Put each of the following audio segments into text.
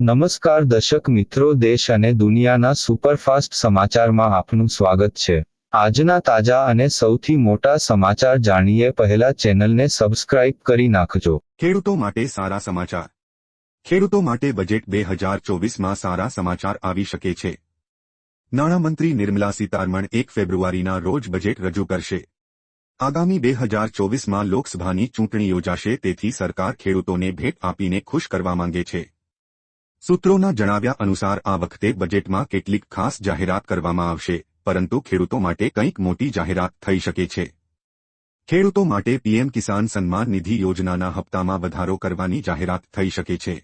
નમસ્કાર દર્શક મિત્રો, દેશ અને દુનિયાના સુપરફાસ્ટ સમાચારમાં આપનું સ્વાગત છે। આજના તાજા અને સૌથી મોટા સમાચાર જાણીએ પહેલા ચેનલને સબસ્ક્રાઇબ કરી નાખજો। ખેડૂતો માટે સારા સમાચાર। ખેડૂતો માટે બજેટ 2024માં સારા સમાચાર આવી શકે છે। નાણામંત્રી નિર્મલા સીતારમણ 1 ફેબ્રુઆરીના રોજ બજેટ રજૂ કરશે। આગામી 2024માં લોકસભાની ચૂંટણી યોજાશે, તેથી સરકાર ખેડૂતોને ભેટ આપીને ખુશ કરવા માંગે છે। સૂત્રોના જણાવ્યા અનુસાર આ વખતે બજેટમાં કેટલીક ખાસ જાહેરાત કરવામાં આવશે, પરંતુ ખેડૂતો માટે કંઈક મોટી જાહેરાત થઈ શકે છે। ખેડૂતો માટે પીએમ કિસાન સન્માન નિધિ યોજનાના હપ્તામાં વધારો કરવાની જાહેરાત થઈ શકે છે।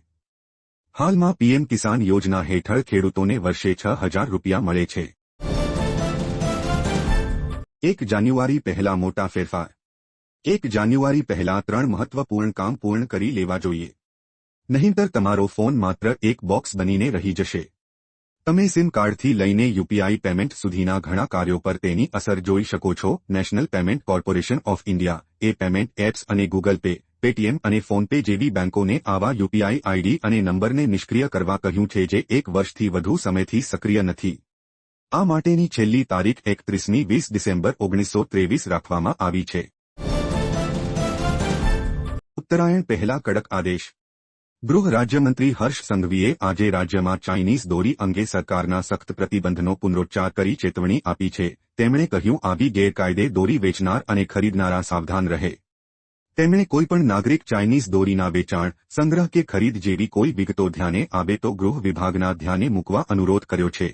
હાલમાં પીએમ કિસાન યોજના હેઠળ ખેડૂતોને વર્ષે 6,000 રૂપિયા મળે છે। 1 જાન્યુઆરી પહેલા મોટા ફેરફાર। 1 જાન્યુઆરી પહેલા 3 મહત્વપૂર્ણ કામ પૂર્ણ કરી લેવા જોઈએ, નહીંતર તમારો ફોન માત્ર એક બોક્સ બનીને રહી જશે। તમે સિમ કાર્ડથી લઈને યુપીઆઈ પેમેન્ટ સુધીના ઘણા કાર્યો પર તેની અસર જોઈ શકો છો। National payment corporation of India A payment apps અને ગૂગલ પે, પેટીએમ અને ફોનપે જેવી બેંકોને આવા યુપીઆઈ આઈડી અને નંબરને નિષ્ક્રિય કરવા કહ્યું છે જે 1 વર્ષથી વધુ સમયથી સક્રિય નથી। આ માટેની છેલ્લી તારીખ 31મી 20 ડિસેમ્બર 1923 રાખવામાં આવી છે। ઉત્તરાયણ પહેલા કડક આદેશ। ગૃહ રાજ્યમંત્રી હર્ષ સંઘવીએ આજે રાજ્યમાં ચાઇનીઝ દોરી અંગે સરકારના સખ્ત પ્રતિબંધનો પુનરોચ્ચાર કરી ચેતવણી આપી છે। તેમણે કહ્યું, આવી ગેરકાયદે દોરી વેચનાર અને ખરીદનારા સાવધાન રહે। તેમણે કોઈપણ નાગરિક ચાઇનીઝ દોરીના વેચાણ, સંગ્રહ કે ખરીદ જેવી કોઈ વિગતો ધ્યાને આવે તો ગૃહ વિભાગના ધ્યાને મૂકવા અનુરોધ કર્યો છે।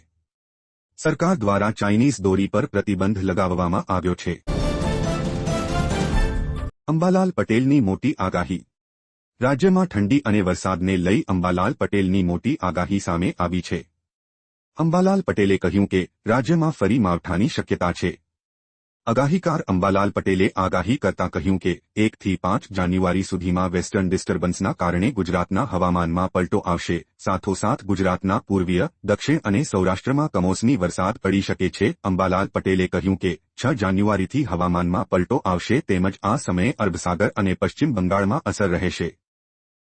સરકાર દ્વારા ચાઇનીઝ દોરી પર પ્રતિબંધ લગાવવામાં આવ્યો છે। અંબાલાલ પટેલની મોટી આગાહી। રાજ્યમાં ઠંડી અને વરસાદને લઈ અંબાલાલ પટેલની મોટી આગાહી સામે આવી છે। અંબાલાલ પટેલે કહ્યું કે રાજ્યમાં ફરી માવઠાની શક્યતા છે। આગાહીકાર અંબાલાલ પટેલે આગાહી કરતા કહ્યું કે 1 થી 5 જાન્યુઆરી સુધીમાં વેસ્ટર્ન ડિસ્ટર્બન્સના કારણે ગુજરાતના હવામાનમાં પલટો આવશે। સાથોસાથ ગુજરાતના પૂર્વીય, દક્ષિણ અને સૌરાષ્ટ્રમાં કમોસમી વરસાદ પડી શકે છે। અંબાલાલ પટેલે કહ્યું કે 6 જાન્યુઆરીથી હવામાનમાં પલટો આવશે, તેમજ આ સમયે અરબસાગર અને પશ્ચિમ બંગાળમાં અસર રહેશે।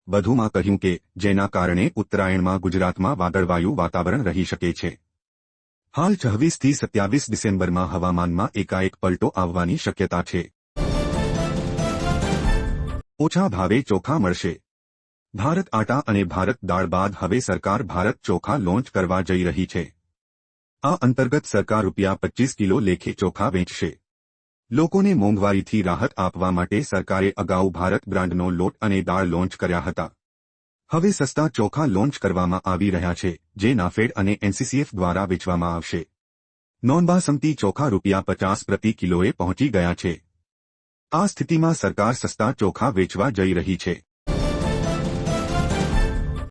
વધુમાં કહ્યું કે જેના કારણે ઉત્તરાયણમાં ગુજરાતમાં વાદળવાયું વાતાવરણ રહી શકે છે। હાલ 26 થી 27 ડિસેમ્બરમાં હવામાનમાં એકાએક પલટો આવવાની શક્યતા છે। ઓછા ભાવે ચોખા મળશે। ભારત આટા અને ભારત દાળ બાદ હવે સરકાર ભારત ચોખા લોન્ચ કરવા જઈ રહી છે। આ અંતર્ગત સરકાર ₹25 કિલો લેખે ચોખા વેચશે। લોકોને મોંઘવારીથી રાહત આપવા માટે સરકારે અગાઉ ભારત બ્રાન્ડનો લોટ અને દાળ લોન્ચ કર્યા હતા। હવે સસ્તા ચોખા લોન્ચ કરવામાં આવી રહ્યા છે, જે નાફેડ અને એનસીસીએફ દ્વારા વેચવામાં આવશે। નોનબાસમતી ચોખા ₹50 પ્રતિ કિલોએ પહોંચી ગયા છે। આ સ્થિતિમાં સરકાર સસ્તા ચોખા વેચવા જઈ રહી છે।